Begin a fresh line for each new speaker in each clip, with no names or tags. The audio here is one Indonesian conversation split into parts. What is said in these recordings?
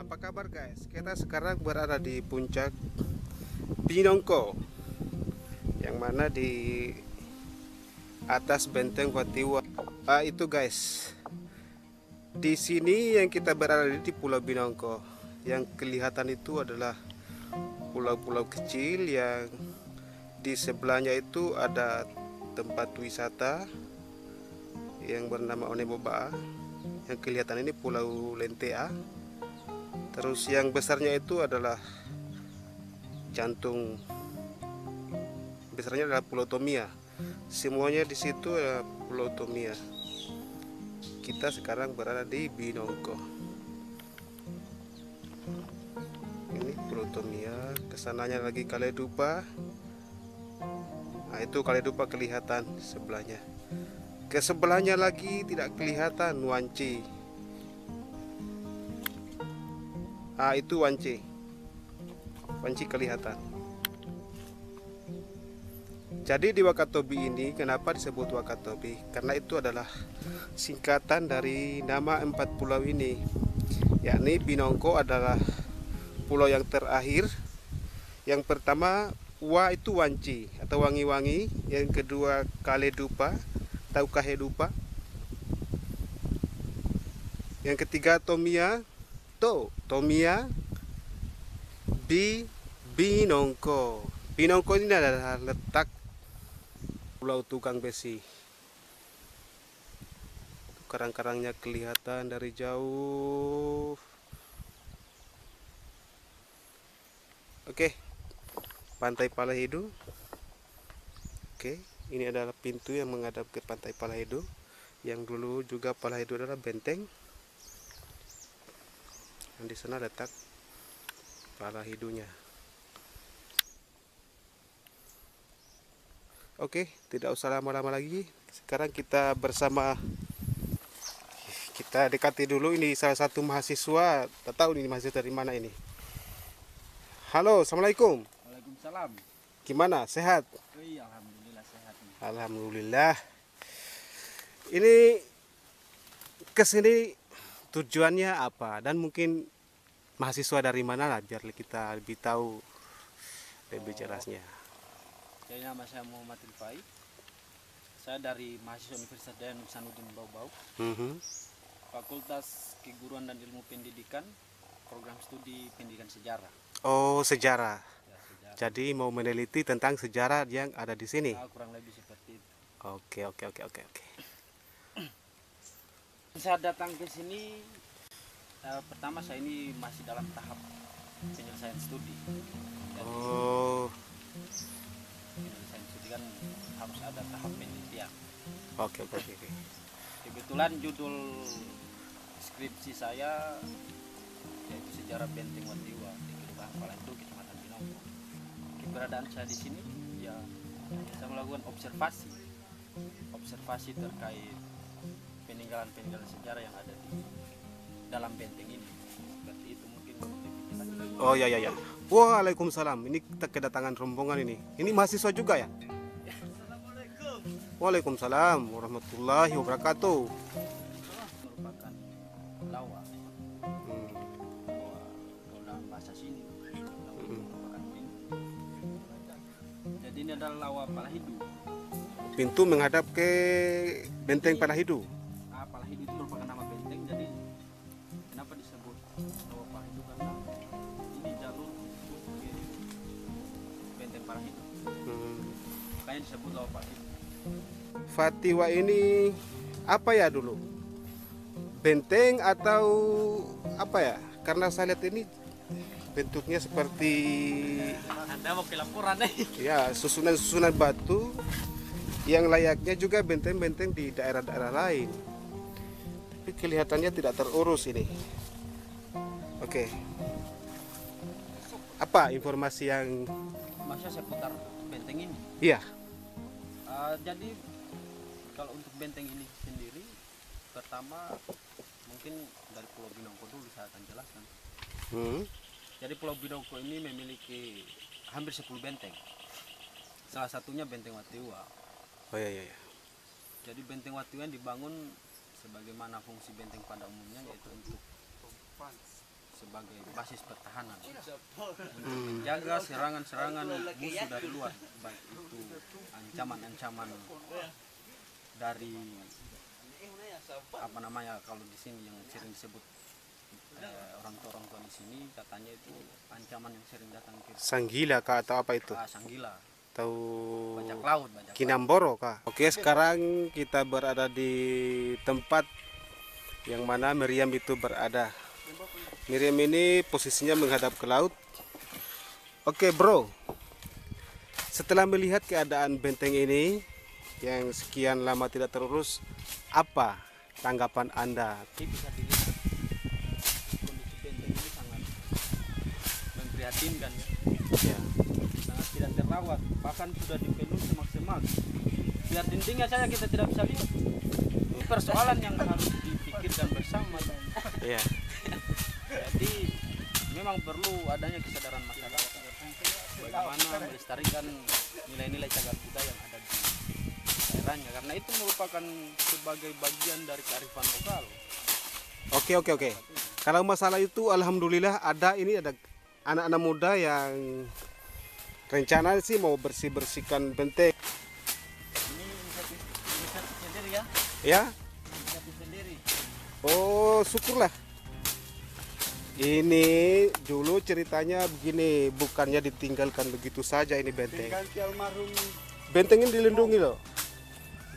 Apa kabar guys? Kita sekarang berada di puncak Binongko, yang mana di atas benteng Watiwa. Itu guys. Di sini yang kita berada di Pulau Binongko. Yang kelihatan itu adalah pulau-pulau kecil yang di sebelahnya itu ada tempat wisata yang bernama Oneboba. Yang kelihatan ini Pulau Lentea. Terus yang besarnya itu adalah jantung besarnya adalah Pulau Tomia. Semuanya di situ adalah Pulau Tomia. Kita sekarang berada di Binongko. Ini Pulau Tomia, kesananya lagi Kaledupa. Nah, itu Kaledupa kelihatan sebelahnya. Ke sebelahnya lagi tidak kelihatan Wanci. Itu Wanci. Wanci kelihatan. Jadi di Wakatobi ini kenapa disebut Wakatobi? Karena itu adalah singkatan dari nama 4 pulau ini. Yakni Binongko adalah pulau yang terakhir. Yang pertama Wa itu Wanci atau wangi-wangi. Yang kedua Kaledupa atau Kahedupa. Yang ketiga Tomia. Tomia di Binongko. Binongko ini adalah letak pulau tukang besi. Karang-karangnya kelihatan dari jauh. Oke, Pantai Palahidu. Oke, ini adalah pintu yang menghadap ke Pantai Palahidu. Yang dulu juga Palahidu adalah benteng. Dan di sana letak Palahidunya. Oke, tidak usah lama-lama lagi. Sekarang kita dekati dulu. Ini salah satu mahasiswa. Tak tahu ini mahasiswa dari mana ini. Halo, assalamualaikum.
Waalaikumsalam.
Gimana? Sehat?
Iya, alhamdulillah sehat.
Alhamdulillah. Ini kesini tujuannya apa? Dan mungkin mahasiswa dari mana lah, biar kita lebih tahu lebih jelasnya.
Jadi nama saya Muhammad Rifai. Saya dari mahasiswa Universitas Dayan Hasanuddin Bau-Bau, Fakultas Keguruan dan Ilmu Pendidikan, program studi pendidikan sejarah.
Oh, sejarah.
Ya, sejarah.
Jadi mau meneliti tentang sejarah yang ada di sini.
Ya, kurang lebih seperti itu.
Oke.
Saya datang ke sini pertama saya ini masih dalam tahap penyelesaian studi. Jadi, penyelesaian studi kan harus ada tahap penelitian.
Oke.
Kebetulan judul skripsi saya yaitu sejarah Benteng Watiwa di Kelurahan Palahidu, Kecamatan Binongko. Keberadaan saya di sini ya saya melakukan observasi terkait peninggalan sejarah yang ada di dalam benteng ini. Seperti itu mungkin.
Oh ya. Waalaikumsalam. Ini kita kedatangan rombongan ini. Ini mahasiswa juga ya? Waalaikumsalam warahmatullahi wabarakatuh.
Merupakan lawa. Kalau dalam bahasa sini lawa merupakan pintu. Jadi ini adalah lawa Palahidu.
Pintu menghadap ke benteng Palahidu.
Palahidu itu merupakan nama benteng. Jadi kenapa disebut lawa Palahidu? Karena ini jalur ke benteng Palahidu. Makanya disebut lawa Palahidu.
Fatiwa ini apa ya dulu? Benteng atau apa ya? Karena saya lihat ini bentuknya seperti
Anda mau ke laporan
ya susunan batu yang layaknya juga benteng-benteng di daerah-daerah lain. Tapi kelihatannya tidak terurus ini. Oke. Apa informasi yang
Masya seputar benteng ini?
iya?
Jadi kalau untuk benteng ini sendiri, pertama mungkin dari Pulau Binongko dulu saya akan jelaskan. Jadi Pulau Binongko ini memiliki hampir 10 benteng. Salah satunya Benteng Watiwa.
Oh iya.
Jadi Benteng Watiwa dibangun sebagaimana fungsi benteng pada umumnya, yaitu untuk sebagai basis pertahanan untuk menjaga serangan-serangan musuh dari luar, baik itu ancaman-ancaman dari apa namanya, kalau di sini yang sering disebut orang tua di sini katanya itu ancaman yang sering datang ke
Sanggila kah atau apa itu?
Sanggila,
Tahu
bajak laut,
Kinamboro kah? Oke, sekarang kita berada di tempat yang mana Miriam itu berada. Miriam ini posisinya menghadap ke laut. Oke bro, setelah melihat keadaan benteng ini yang sekian lama tidak terurus, apa tanggapan Anda?
Ini bisa dilihat kondisi benteng ini sangat memprihatinkan ya. Sangat tidak terawat, bahkan sudah dipenuhi semak-semak. Lihat dindingnya saja kita tidak bisa lihat. Ini persoalan yang harus dipikirkan bersama.
Ya.
Jadi memang perlu adanya kesadaran masyarakat bagaimana melestarikan nilai-nilai cagar budaya yang ada di daerahnya, karena itu merupakan sebagai bagian dari kearifan lokal.
Oke. Kalau masalah itu alhamdulillah ada anak-anak muda yang rencana sih mau bersihkan benteng.
Ini inisiatif sendiri ya?
Ya?
Inisiatif sendiri.
Oh, syukurlah. Ini dulu ceritanya begini, bukannya ditinggalkan begitu saja ini benteng. Benteng ini dilindungi loh.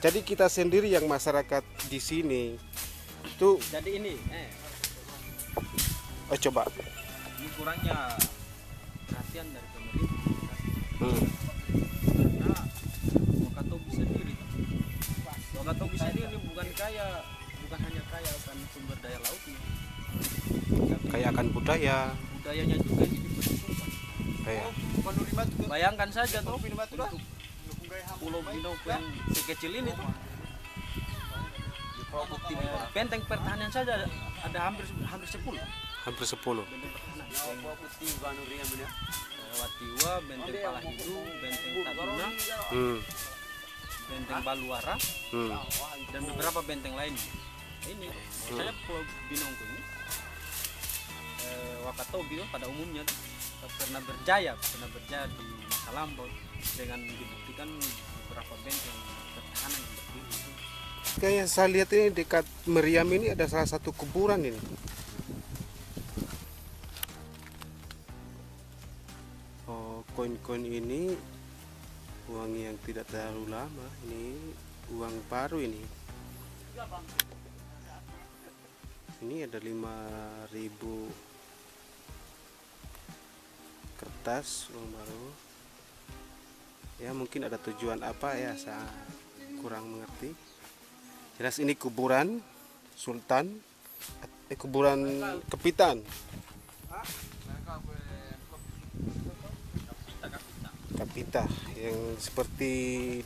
Jadi kita sendiri yang masyarakat di sini itu.
Jadi ini,
Oh coba.
ini kurangnya perhatian dari pemerintah. Karena Wakatobi sendiri ini bukan hanya kaya akan sumber daya lautnya,
Kayak akan
budayanya juga ini diperhitungkan.
Ya.
Bayangkan saja tuh untuk Pulau Binongko yang sekecil ini tuh, benteng pertahanan saja ada hampir 10.
Hampir 10.
Watiwa, benteng Palahidu, benteng Taduna, benteng Baluara, dan beberapa benteng lain. Ini saya Pulau Binongko ini, Wakatobi pada umumnya pernah berjaya di masa lampau dengan dibuktikan beberapa benteng pertahanan yang berdiri.
Kayak saya lihat ini dekat Meriam ini ada salah satu kuburan ini. Oh, koin-koin ini uang yang tidak terlalu lama. Ini uang baru ini. Ini ada 5.000 kertas uang baru. Ya mungkin ada tujuan apa ya, saya kurang mengerti. Jelas ini kuburan Sultan, kuburan Kapitan. Kapita yang seperti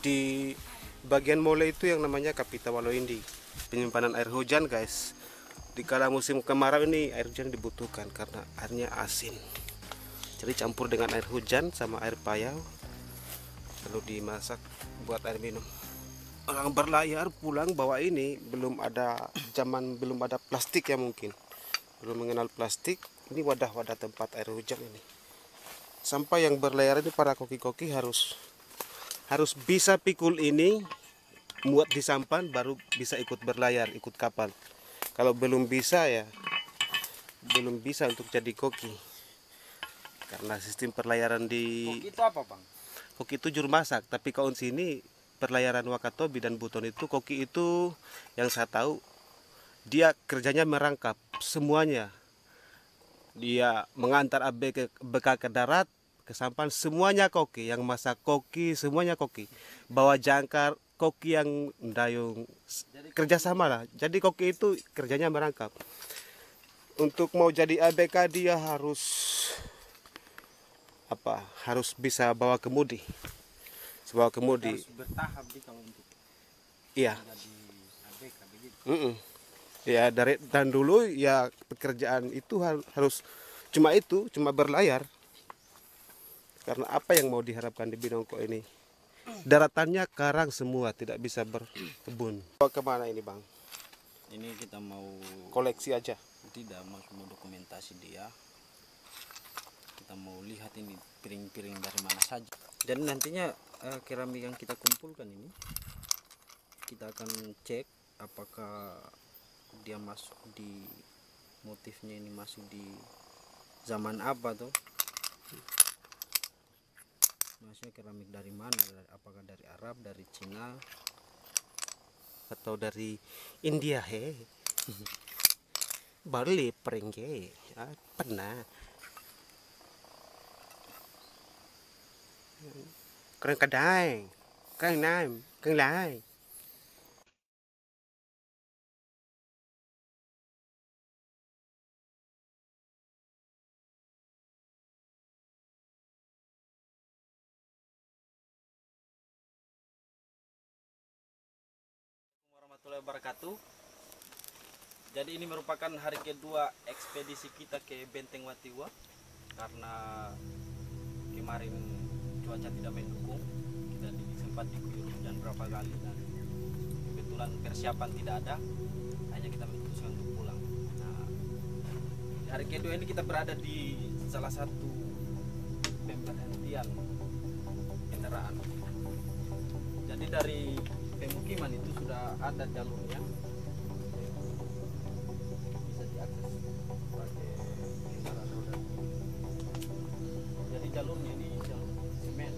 di bagian mole itu yang namanya Kapita Waloindi. Penyimpanan air hujan guys. Di kala musim kemarau ini air hujan dibutuhkan karena airnya asin. Jadi campur dengan air hujan sama air payau, lalu dimasak buat air minum. Orang berlayar pulang bawa ini, belum ada plastik ya, mungkin belum mengenal plastik. Ini wadah-wadah tempat air hujan ini. Sampai yang berlayar ini para koki-koki harus bisa pikul ini, muat di sampan, baru bisa ikut berlayar, ikut kapal. Kalau belum bisa ya belum bisa untuk jadi koki, karena sistem perlayaran di
Koki itu apa bang?
koki itu juru masak. Tapi kalau sini perlayaran Wakatobi dan Buton itu, koki itu yang saya tahu dia kerjanya merangkap semuanya. Dia mengantar bekal ke darat, ke sampan, semuanya koki. Yang masak koki, semuanya koki. Bawa jangkar koki, yang dayung, kerjasama lah. Jadi koki itu kerjanya merangkap. Untuk mau jadi ABK dia harus bisa bawa kemudi. Bawa kemudi.
Harus bertahap nih kalau untuk
Iya.
jadi ABK begitu.
Ya dan dulu ya pekerjaan itu harus cuma berlayar. Karena apa yang mau diharapkan di Binongko ini? Daratannya karang semua, tidak bisa berkebun. Kemana ini bang?
Ini kita mau
koleksi aja?
Tidak, mau dokumentasi dia. Kita mau lihat ini piring-piring dari mana saja. Jadi nantinya keramik yang kita kumpulkan ini kita akan cek apakah dia masuk di motifnya, ini masuk di zaman apa tuh, maksudnya keramik dari mana, apakah dari Arab, dari Cina,
atau dari India baru lepering pernah keren kadai keren naim keren lai.
warahmatullahi wabarakatuh. Jadi ini merupakan hari kedua ekspedisi kita ke Benteng Watiwa, karena kemarin cuaca tidak mendukung, kita sempat diguyur hujan berapa kali dan kebetulan persiapan tidak ada, hanya kita memutuskan untuk pulang. Nah, di hari kedua ini kita berada di salah satu pemberhentian kendaraan. Jadi dari pemukiman itu sudah ada jalurnya, bisa diakses pakai kendaraan roda. Jadi jalurnya ini jalur semen,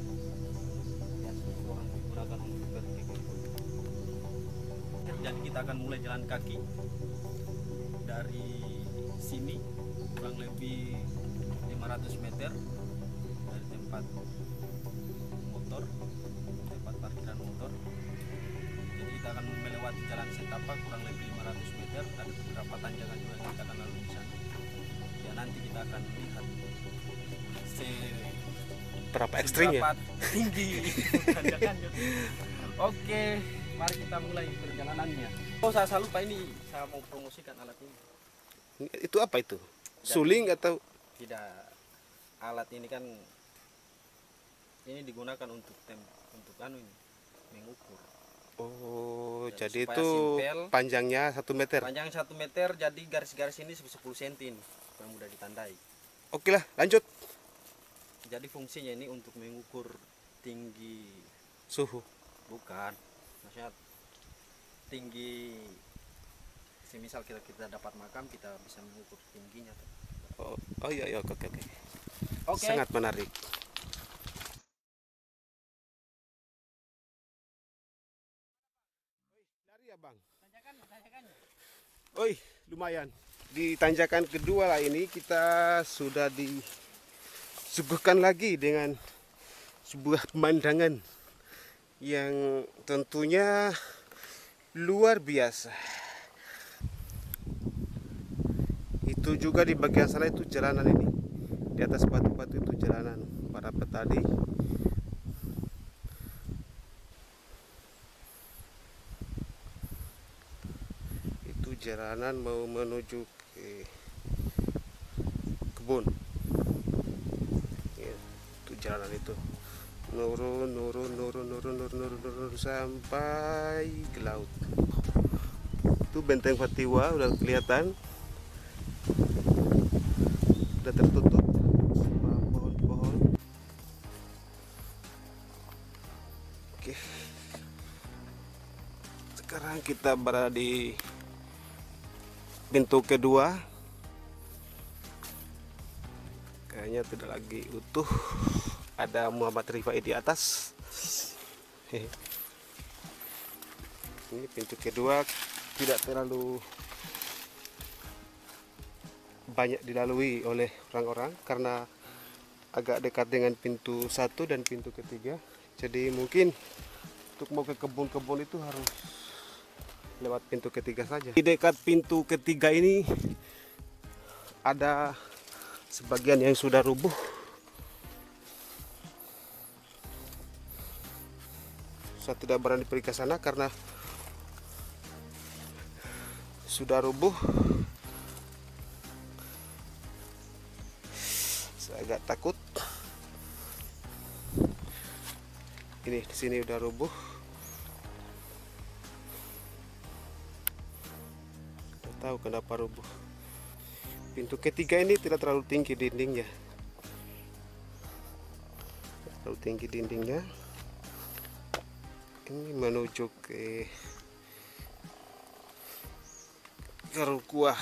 biasa orang digunakan untuk pergi ke kebun. Jadi kita akan mulai jalan kaki dari sini kurang lebih 500 meter dari tempat motor, tempat parkiran motor. Jadi kita akan melewati jalan setapak kurang lebih 500 meter, ada beberapa tanjakan juga yang kita akan lalui di sana. Ya nanti kita akan lihat
berapa ekstrimnya,
berapa tinggi tanjakannya. Oke, mari kita mulai perjalanannya. Oh, saya lupa, ini saya mau promosikan alat ini.
itu apa itu? Suling atau
Tidak, alat ini kan ini digunakan untuk ini mengukur.
Oh,
Jadi
jadi
supaya
itu
simpel.
panjangnya 1 meter.
Panjang 1 meter, jadi garis-garis ini 10 cm ini supaya mudah ditandai.
Oke lah, lanjut.
Jadi fungsinya ini untuk mengukur tinggi
Suhu.
bukan, maksudnya tinggi. Semisal kita dapat makam, kita bisa mengukur tingginya tuh.
Oh iya, oke.
Oke.
Sangat menarik. Dari ya bang. Oi, lumayan. Di tanjakan kedua lah ini kita sudah disuguhkan lagi dengan sebuah pemandangan yang tentunya luar biasa. Itu juga di bagian sana itu jalanan ini. Di atas batu-batu itu jalanan para petani. Itu jalanan mau menuju ke kebun. Ya, itu jalanan itu. Nurun sampai ke laut. Itu Benteng Watiwa udah kelihatan. Sudah tertutup sama pohon-pohon. Oke, sekarang kita berada di pintu kedua. Kayaknya tidak lagi utuh, ada Muhammad Rifai di atas. Ini pintu kedua tidak terlalu banyak dilalui oleh orang-orang karena agak dekat dengan pintu 1 dan pintu ketiga. Jadi mungkin untuk mau ke kebun-kebun itu harus lewat pintu ketiga saja. Di dekat pintu ketiga ini ada sebagian yang sudah rubuh. Saya tidak berani pergi ke sana karena sudah rubuh. Agak takut. Ini di sini udah rubuh. tahu kenapa rubuh. Pintu ketiga ini tidak terlalu tinggi dindingnya. Terlalu tinggi dindingnya. Ini menuju ke Garukua.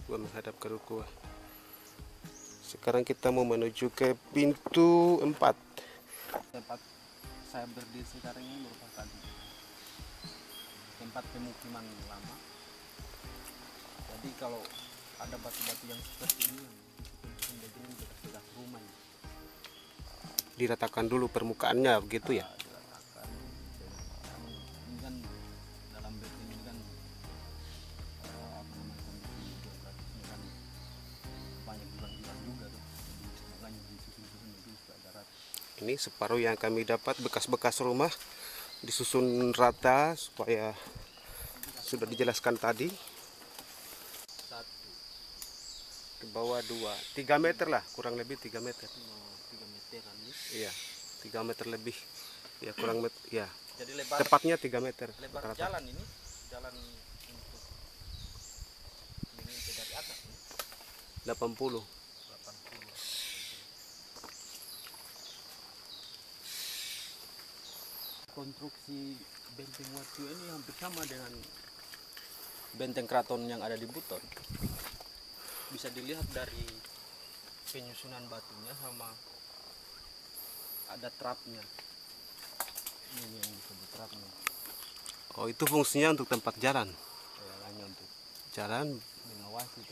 Menghadap Garukua. Sekarang kita mau menuju ke pintu 4.
Tempat saya berdiri sekarang ini merupakan tempat pemukiman lama. Jadi kalau ada batu-batu yang seperti ini yang bekas-bekas rumah ini.
Diratakan dulu permukaannya begitu ya.
Diratakan. Dan ini kan dalam benteng ini kan apa namanya kondisi geografis ini kan banyak jurang-jurang juga tuh. Jadi makanya disusun-susun itu supaya darat.
Ini separuh yang kami dapat bekas-bekas rumah disusun rata supaya sudah dijelaskan tadi.
1,
Ke bawah 2, 3 meter lah, kurang lebih 3 meter.
3 meteran nih.
Iya, 3 meter lebih. Ya kurang ya.
Jadi lebar
Tepatnya 3 meter.
lebar
rata-rata.
jalan ini, jalan untuk mengintip dari atas nih,
80.
80. Konstruksi benteng Watu ini hampir sama dengan benteng keraton yang ada di Buton. Bisa dilihat dari penyusunan batunya sama ada trapnya. Ini yang disebut trapnya.
Oh, itu fungsinya untuk tempat jalan.
Hanya untuk
Jalan.
mengawasi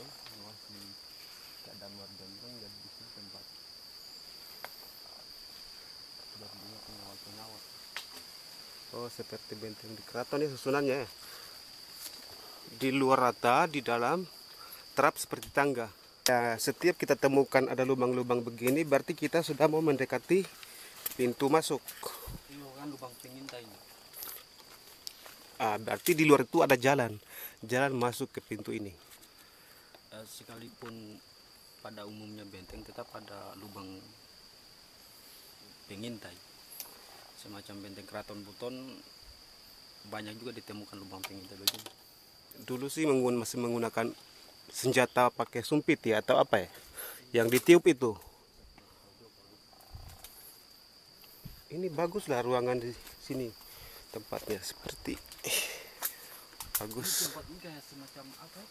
keadaan warga itu kan jadi di sini tempat berdua pengawal.
Oh, seperti benteng di keraton ya susunannya ya. Di luar rata, di dalam trap seperti tangga. Ya, setiap kita temukan ada lubang-lubang begini berarti kita sudah mau mendekati pintu masuk.
Ini kan lubang pengintai ini.
Berarti di luar itu ada jalan masuk ke pintu ini.
Sekalipun pada umumnya benteng tetap ada lubang pengintai. Semacam benteng keraton Buton banyak juga ditemukan lubang pengintai begini.
Dulu sih masih menggunakan senjata pakai sumpit ya atau apa ya? Yang ditiup itu. Ini baguslah ruangan di sini tempatnya seperti bagus.
Tempat ini kayak semacam apa?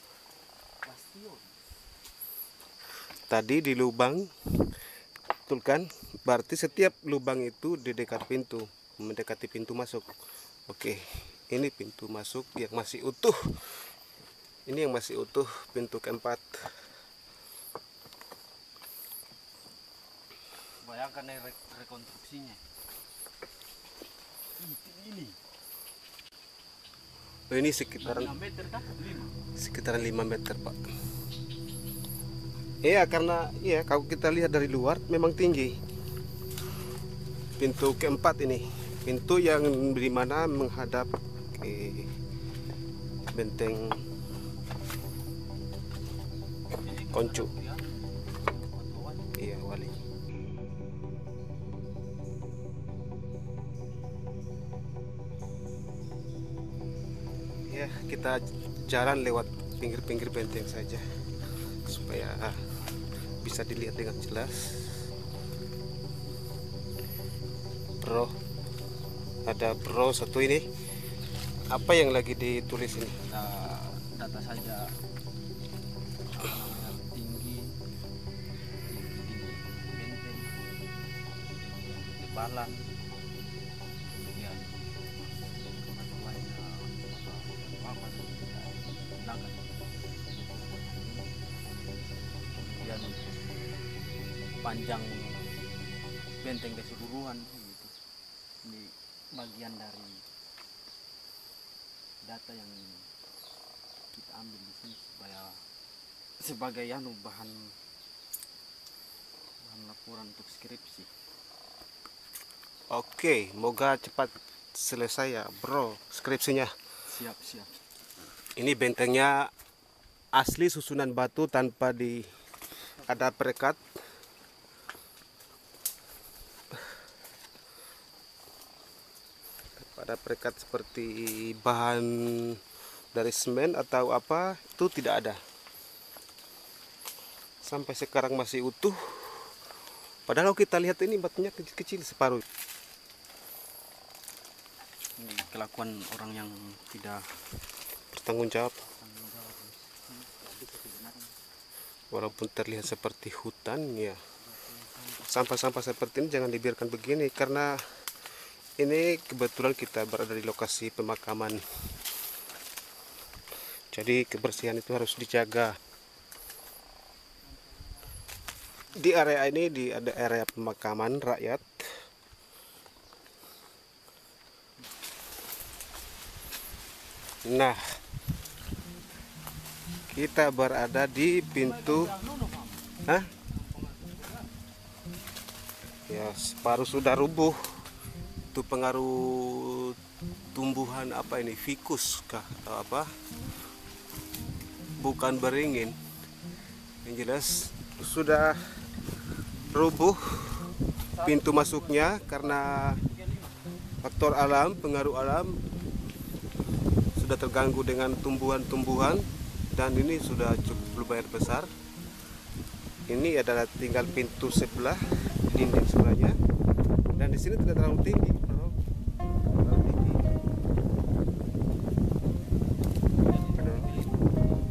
Bastion.
Tadi di lubang, betul kan? Berarti setiap lubang itu di dekat pintu, mendekati pintu masuk. Oke, ini pintu masuk yang masih utuh. Ini yang masih utuh, pintu keempat.
Bayangkan rekonstruksinya. Ini.
Oh, ini sekitaran
5 meter kah? 5.
sekitaran 5 meter, Pak. Iya, karena kalau kita lihat dari luar memang tinggi. Pintu keempat ini, pintu yang dimana menghadap ke benteng Koncu. Iya, Wali. Ya, kita jalan lewat pinggir-pinggir benteng saja supaya bisa dilihat dengan jelas. Bro, ada bro satu ini. Apa yang lagi ditulis ini?
Data saja tinggi benteng, ketebalan, kemudian kemudian panjang benteng keseluruhan gitu. Ini bagian dari data yang kita ambil di sini supaya sebagai bahan laporan untuk skripsi.
Oke, moga cepat selesai ya, bro, skripsinya.
Siap.
Ini bentengnya asli susunan batu tanpa ada perekat. Tanpa ada perekat seperti bahan dari semen atau apa, itu tidak ada. Sampai sekarang masih utuh. Padahal kalau kita lihat ini batunya kecil-kecil separuh.
Ini kelakuan orang yang tidak
Bertanggung jawab. Walaupun terlihat seperti hutan, ya sampah-sampah seperti ini jangan dibiarkan begini, karena ini kebetulan kita berada di lokasi pemakaman. Jadi kebersihan itu harus dijaga. Di area ini ada area pemakaman rakyat. Nah, kita berada di pintu. Hah? Ya, separuh sudah rubuh. Itu pengaruh tumbuhan apa ini? Ficus kah atau apa? Bukan beringin. Yang jelas sudah rubuh pintu masuknya karena faktor alam, pengaruh alam. Sudah terganggu dengan tumbuhan-tumbuhan, dan ini sudah cukup lumayan besar. Ini adalah tinggal pintu sebelah, dinding sebelahnya, dan di sini tidak terlalu tinggi,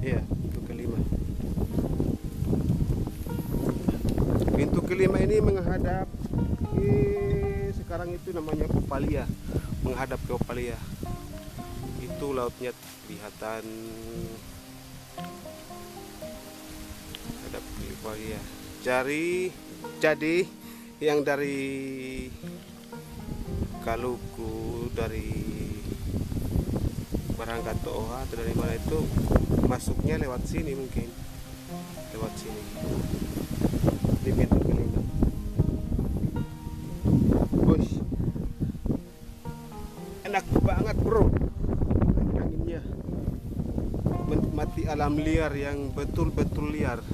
Iya, pintu kelima. Pintu kelima ini menghadap sekarang itu namanya Opalia, menghadap ke Opalia. Itu lautnya kelihatan ada ya. Jadi yang dari Kaluku, dari Barangkatoa atau dari mana itu masuknya lewat sini, mungkin lewat sini di pintu kelima. Bos, enak banget bro, anginnya, menikmati alam liar yang betul-betul liar.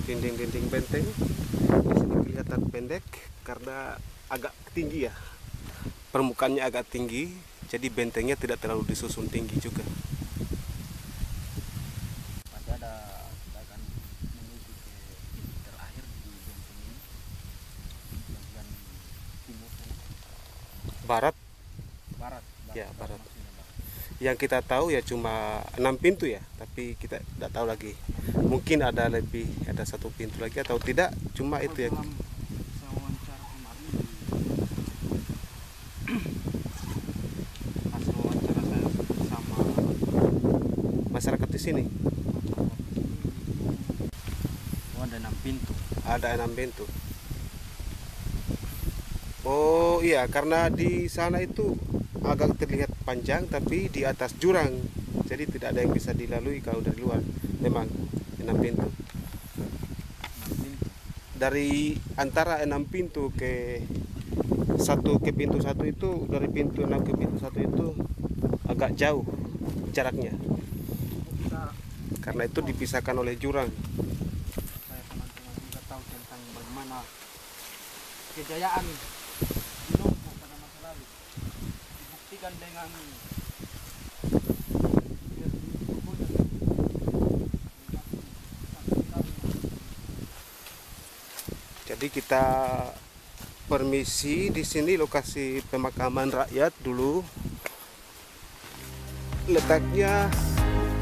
Dinding-dinding benteng di sini kelihatan pendek karena agak tinggi ya, permukaannya agak tinggi, jadi bentengnya tidak terlalu disusun tinggi juga.
Pasti ada, kita akan menuju ke titik terakhir di benteng ini, bagian timur sana.
Barat
Barat.
barat. Yang kita tahu ya cuma 6 pintu ya, tapi kita tidak tahu lagi. Mungkin ada lebih, ada 1 pintu lagi atau tidak, cuma itu ya.
Dalam saya wawancara kemarin, hasil wawancara saya bersama
Masyarakat di sini
ada 6 pintu.
ada 6 pintu. Oh iya, karena di sana itu agak terlihat panjang tapi di atas jurang, jadi tidak ada yang bisa dilalui kalau dari luar. Memang 6 pintu. Dari antara 6 pintu ke pintu satu itu, dari pintu 6 ke pintu 1 itu agak jauh jaraknya, karena itu dipisahkan oleh jurang.
Saya teman-teman juga tahu tentang bagaimana kejayaan Binongko pada masa lalu, dibuktikan dengan
jadi kita permisi di sini, lokasi pemakaman rakyat dulu. Letaknya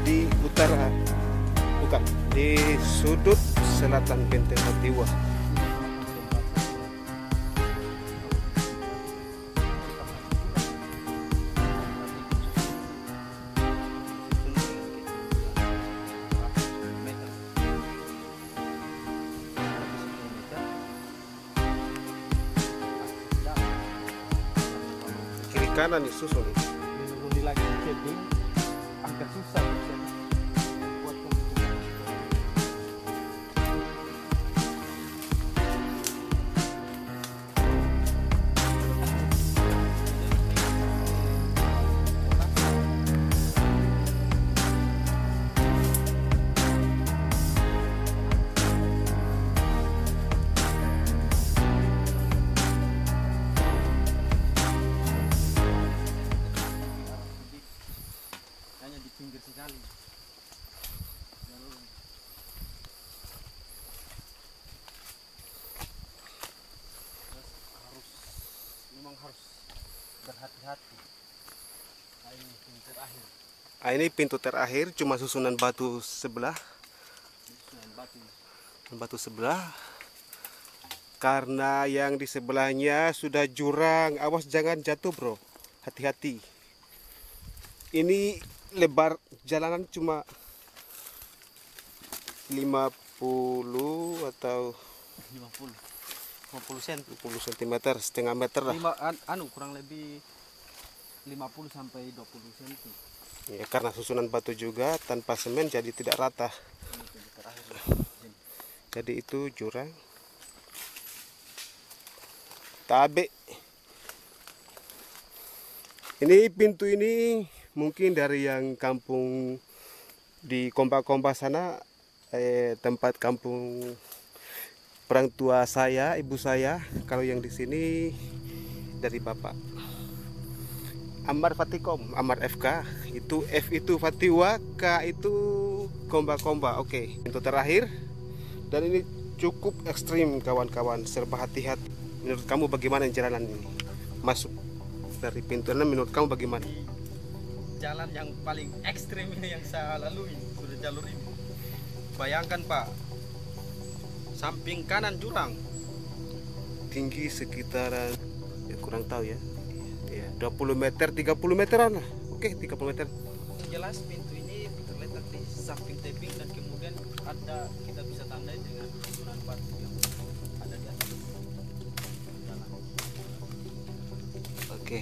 di utara, bukan, di sudut selatan Benteng Hatiwa. Kiri kanan disusun.
menuruni lagi tebing agak susah bisa buat harus berhati-hati. Nah, ini pintu terakhir.
Ini pintu terakhir, cuma susunan batu sebelah.
Susunan batu.
Batu sebelah. Karena yang di sebelahnya sudah jurang. Awas jangan jatuh, bro. Hati-hati. Ini lebar jalanan cuma 50 atau
50 cm.
50 cm, setengah meter lah.
Kurang lebih 50 sampai 20 cm.
Ya, karena susunan batu juga tanpa semen jadi tidak rata. Jadi itu jurang. Tabe. Ini pintu ini mungkin dari yang kampung di Kompa-Kompa sana, tempat kampung orang tua saya, ibu saya. Kalau yang di sini dari bapak. Amar Fatikom, Amar FK. Itu F itu Fatiwa, K itu Kompa-Kompa. Oke, pintu terakhir. Dan ini cukup ekstrim kawan-kawan, serba hati-hati. Menurut kamu bagaimana jalanan ini? Masuk dari pintu ini menurut kamu bagaimana?
Jalan yang paling ekstrim ini yang saya lalui, sudah jalur ini. Bayangkan Pak, samping kanan jurang.
Tinggi sekitaran, ya kurang tahu ya, 20 meter, 30 meteran lah. Oke, 30 meter.
Jelas pintu ini terletak di samping tebing dan kemudian ada, kita bisa tandai dengan susunan batu yang ada di atas jalan.
Oke.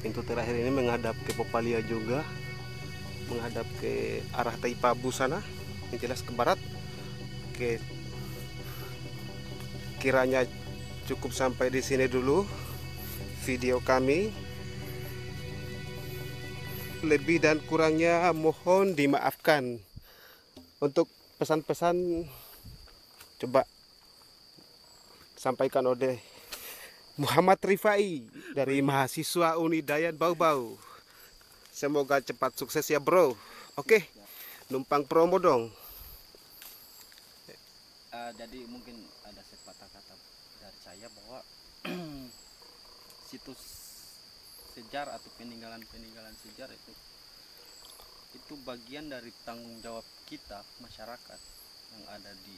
Pintu terakhir ini menghadap ke Popalia juga, menghadap ke arah Taipabu sana, yang jelas ke barat. Oke. Kiranya cukup sampai di sini dulu video kami. Lebih dan kurangnya mohon dimaafkan. Untuk pesan-pesan coba sampaikan oleh Muhammad Rifai dari mahasiswa Unidayat Bau-Bau. Semoga cepat sukses ya bro. Oke, numpang promo dong.
Jadi mungkin ada sepatah kata dari saya bahwa situs sejarah atau peninggalan sejarah itu bagian dari tanggung jawab kita masyarakat yang ada di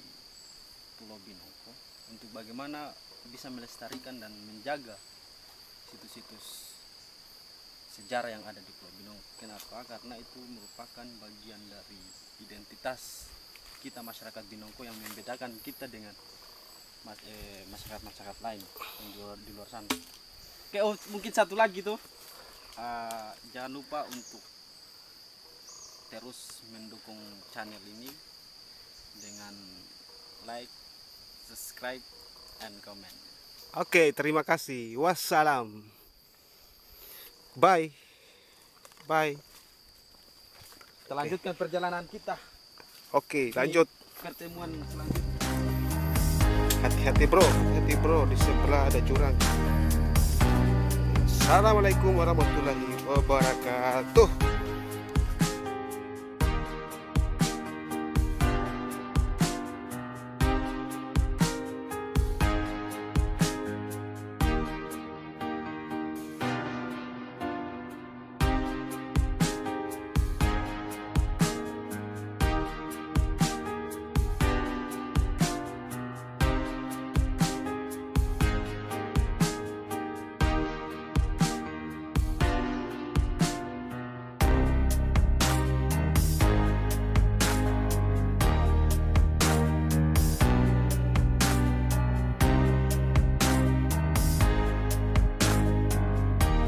Pulau Binongko untuk bagaimana bisa melestarikan dan menjaga situs-situs sejarah yang ada di Pulau Binongko. Kenapa? Karena itu merupakan bagian dari identitas kita masyarakat Binongko yang membedakan kita dengan masyarakat-masyarakat lain yang di luar sana. Oke, mungkin satu lagi tuh, jangan lupa untuk terus mendukung channel ini dengan like, subscribe, and comment.
Oke, terima kasih. Wassalam. Bye. Bye.
Kita lanjutkan perjalanan kita.
Oke, lanjut.
Pertemuan selanjutnya.
Hati-hati bro, hati-hati bro, di sebelah ada jurang. Assalamualaikum warahmatullahi wabarakatuh.